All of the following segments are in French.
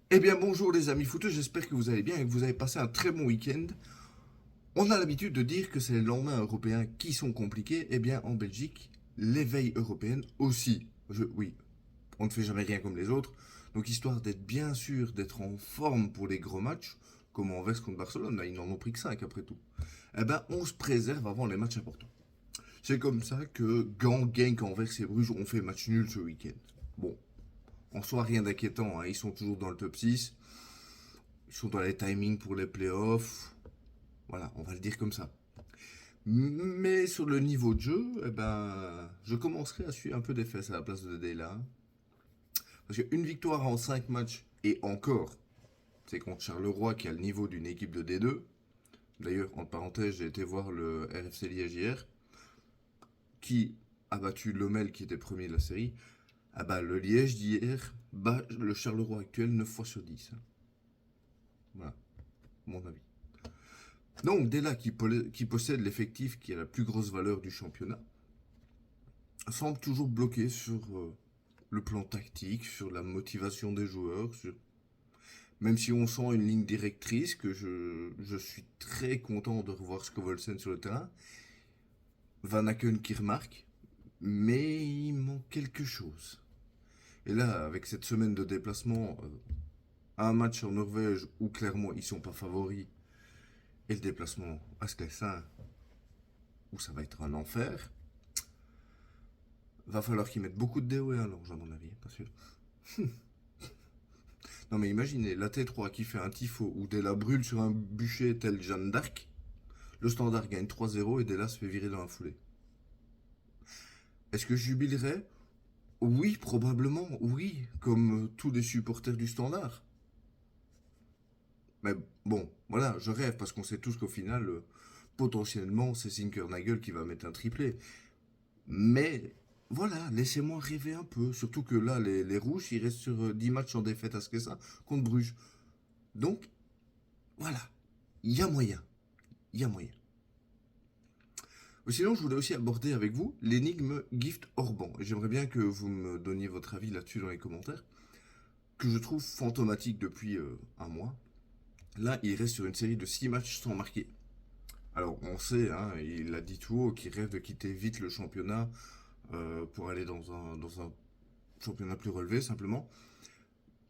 Eh bien bonjour les amis footeux, j'espère que vous allez bien et que vous avez passé un très bon week-end. On a l'habitude de dire que c'est les lendemains européens qui sont compliqués. Eh bien en Belgique, les veilles européennes aussi. Oui, on ne fait jamais rien comme les autres. Donc histoire d'être bien sûr d'être en forme pour les gros matchs, comme Anvers contre Barcelone, là ils n'en ont pris que 5 après tout. Eh ben on se préserve avant les matchs importants. C'est comme ça que Gand, Genk, Anvers et Bruges ont fait match nul ce week-end. Bon, en soi rien d'inquiétant, hein, ils sont toujours dans le top 6. Ils sont dans les timings pour les playoffs. Voilà, on va le dire comme ça. Mais sur le niveau de jeu, eh ben, je commencerai à suivre un peu des fesses à la place de Dela. Parce qu'une victoire en 5 matchs, et encore, c'est contre Charleroi qui a le niveau d'une équipe de D2. D'ailleurs, entre parenthèses, j'ai été voir le RFC Liège hier, qui a battu Lommel qui était premier de la série. Ah bah, le Liège d'hier bat le Charleroi actuel 9 fois sur 10. Voilà, mon avis. Donc, Della, qui possède l'effectif qui a la plus grosse valeur du championnat, semble toujours bloqué sur le plan tactique, sur la motivation des joueurs, même si on sent une ligne directrice, que je suis très content de revoir Scovolsen sur le terrain, Van Aken qui remarque, mais il manque quelque chose. Et là, avec cette semaine de déplacement, un match en Norvège où clairement ils sont pas favoris, et le déplacement à Sclessin, où ça va être un enfer, va falloir qu'ils mettent beaucoup de DOE à l'ange, à mon avis, parce que non mais imaginez, la T3 qui fait un tifo ou Della brûle sur un bûcher tel Jeanne d'Arc, le Standard gagne 3-0 et Della se fait virer dans la foulée. Est-ce que je jubilerais? Oui, probablement, oui, comme tous les supporters du Standard. Mais bon, voilà, je rêve parce qu'on sait tous qu'au final, potentiellement, c'est Zinkernagel qui va mettre un triplé. Mais voilà, laissez-moi rêver un peu. Surtout que là, les Rouges, ils restent sur 10 matchs en défaite à ce que ça, contre Bruges. Donc, voilà, il y a moyen. Il y a moyen. Sinon, je voulais aussi aborder avec vous l'énigme Gift Orban. Et j'aimerais bien que vous me donniez votre avis là-dessus dans les commentaires, que je trouve fantomatique depuis un mois. Là, il reste sur une série de 6 matchs sans marquer. Alors, on sait, hein, il a dit tout haut qu'il rêve de quitter vite le championnat pour aller dans un championnat plus relevé, simplement.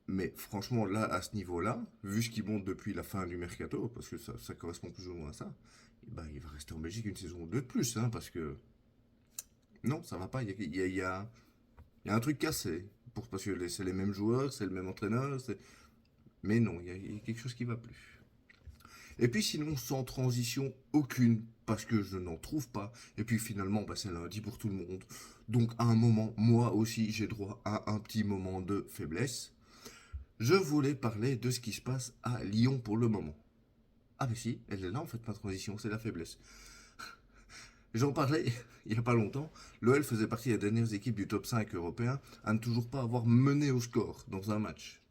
Mais franchement, là, à ce niveau-là, vu ce qu'il monte depuis la fin du mercato, parce que ça correspond plus ou moins à ça, eh ben, il va rester en Belgique une saison ou deux de plus, hein, parce que non, ça va pas. Il y a un truc cassé. Parce que c'est les mêmes joueurs, c'est le même entraîneur. Mais non, il y a quelque chose qui va plus. Et puis sinon, sans transition aucune, parce que je n'en trouve pas. Et puis finalement, bah, c'est lundi pour tout le monde. Donc à un moment, moi aussi, j'ai droit à un petit moment de faiblesse. Je voulais parler de ce qui se passe à Lyon pour le moment. Ah mais si, elle est là en fait, ma transition, c'est la faiblesse. J'en parlais il n'y a pas longtemps. L'OL faisait partie des dernières équipes du top 5 européen à ne toujours pas avoir mené au score dans un match.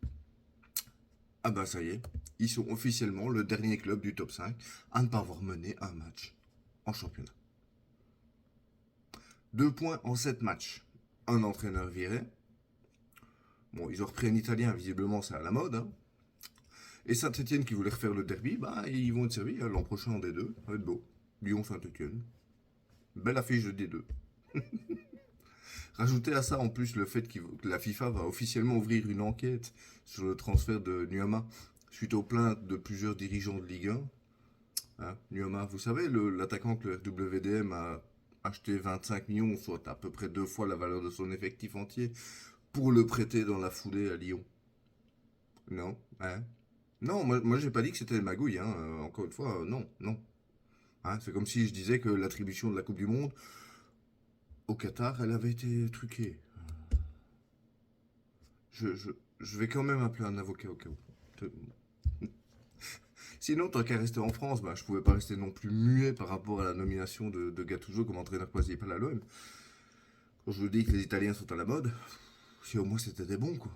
Ah bah ça y est, ils sont officiellement le dernier club du top 5 à ne pas avoir mené un match en championnat. 2 points en 7 matchs. Un entraîneur viré. Bon, ils ont repris un Italien, visiblement c'est à la mode. Hein. Et Saint-Etienne qui voulait refaire le derby, bah ils vont être servis l'an prochain en D2. Ça va être beau. Lyon-Saint-Etienne. Belle affiche de D2. Rajoutez à ça en plus le fait que la FIFA va officiellement ouvrir une enquête sur le transfert de Nuama suite aux plaintes de plusieurs dirigeants de Ligue 1. Hein, Nuama, vous savez, l'attaquant que le WDM a acheté 25 millions, soit à peu près 2 fois la valeur de son effectif entier, pour le prêter dans la foulée à Lyon. Non, hein? Non, moi j'ai pas dit que c'était une magouille, hein. Encore une fois, non, non. Hein, c'est comme si je disais que l'attribution de la Coupe du Monde au Qatar, elle avait été truquée. Je, je, je vais quand même appeler un avocat au cas où. Sinon, tant qu'à rester en France, bah, je pouvais pas rester non plus muet par rapport à la nomination de Gattuso comme entraîneur principal à l'OM. Quand je vous dis que les Italiens sont à la mode, si au moins c'était des bons, quoi.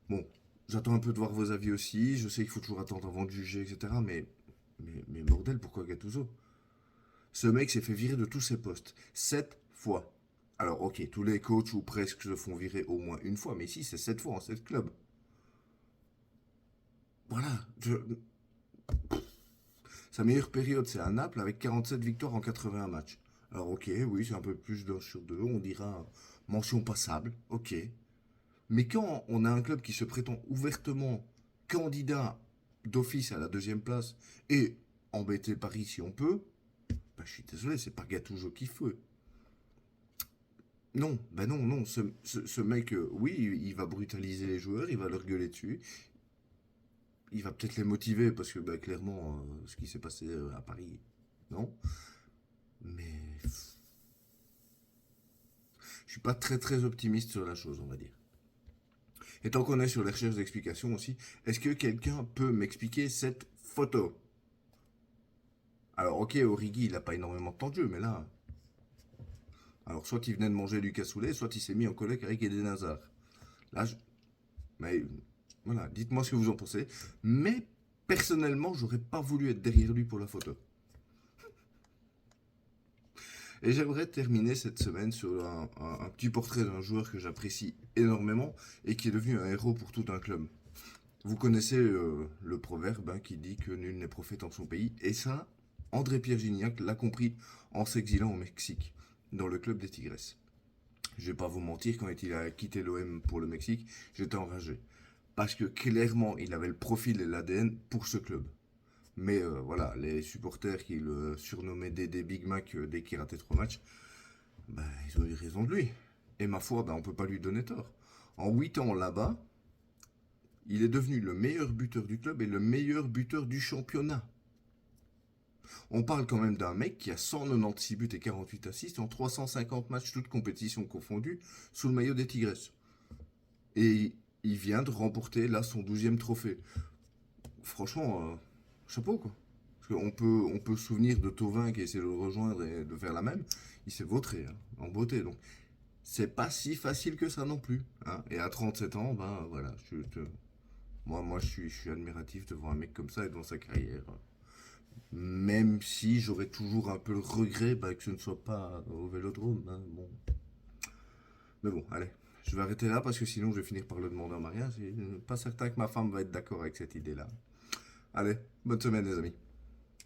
Bon, j'attends un peu de voir vos avis aussi. Je sais qu'il faut toujours attendre avant de juger, etc. Mais bordel, pourquoi Gattuso? Ce mec s'est fait virer de tous ses postes. 7 fois. Alors, ok, tous les coachs ou presque se font virer au moins une fois, mais ici, c'est 7 fois en 7 clubs. Voilà. Sa meilleure période, c'est à Naples avec 47 victoires en 81 matchs. Alors ok, oui, c'est un peu plus d'un sur deux, on dira mention passable, ok. Mais quand on a un club qui se prétend ouvertement candidat d'office à la deuxième place et embêter Paris si on peut, bah, je suis désolé, c'est pas Gattuso qui fait. Non, ben non, non, ce mec, oui, il va brutaliser les joueurs, il va leur gueuler dessus, il va peut-être les motiver parce que bah, clairement, ce qui s'est passé à Paris, non. Mais je suis pas très très optimiste sur la chose, on va dire. Et tant qu'on est sur les recherches d'explications aussi, est-ce que quelqu'un peut m'expliquer cette photo? Alors ok, Origi, il a pas énormément de temps de jeu, mais là... Alors soit il venait de manger du cassoulet, soit il s'est mis en collègue avec Eden Hazard. Là, je... Mais voilà, dites-moi ce que vous en pensez. Mais personnellement, j'aurais pas voulu être derrière lui pour la photo. Et j'aimerais terminer cette semaine sur un petit portrait d'un joueur que j'apprécie énormément et qui est devenu un héros pour tout un club. Vous connaissez le proverbe hein, qui dit que nul n'est prophète en son pays. Et ça, André-Pierre Gignac l'a compris en s'exilant au Mexique, dans le club des Tigres. Je vais pas vous mentir, quand il a quitté l'OM pour le Mexique, j'étais enragé. Parce que clairement, il avait le profil et l'ADN pour ce club. Mais voilà, les supporters qui le surnommaient des Big Mac dès qu'il ratait 3 matchs, bah, ils ont eu raison de lui. Et ma foi, bah, on peut pas lui donner tort. En 8 ans là-bas, il est devenu le meilleur buteur du club et le meilleur buteur du championnat. On parle quand même d'un mec qui a 196 buts et 48 assists en 350 matchs, toutes compétitions confondues, sous le maillot des Tigres. Et il vient de remporter là son 12e trophée. Franchement, chapeau quoi. Parce on peut se souvenir de Thauvin qui a essayé de le rejoindre et de faire la même. Il s'est vautré hein, en beauté. Donc c'est pas si facile que ça non plus. Hein. Et à 37 ans, ben voilà, moi je suis admiratif de voir un mec comme ça et dans sa carrière. Même si j'aurais toujours un peu le regret bah, que ce ne soit pas au Vélodrome. Hein, bon. Mais bon, allez, je vais arrêter là parce que sinon je vais finir par le demander en mariage. Et pas certain que ma femme va être d'accord avec cette idée-là. Allez, bonne semaine les amis.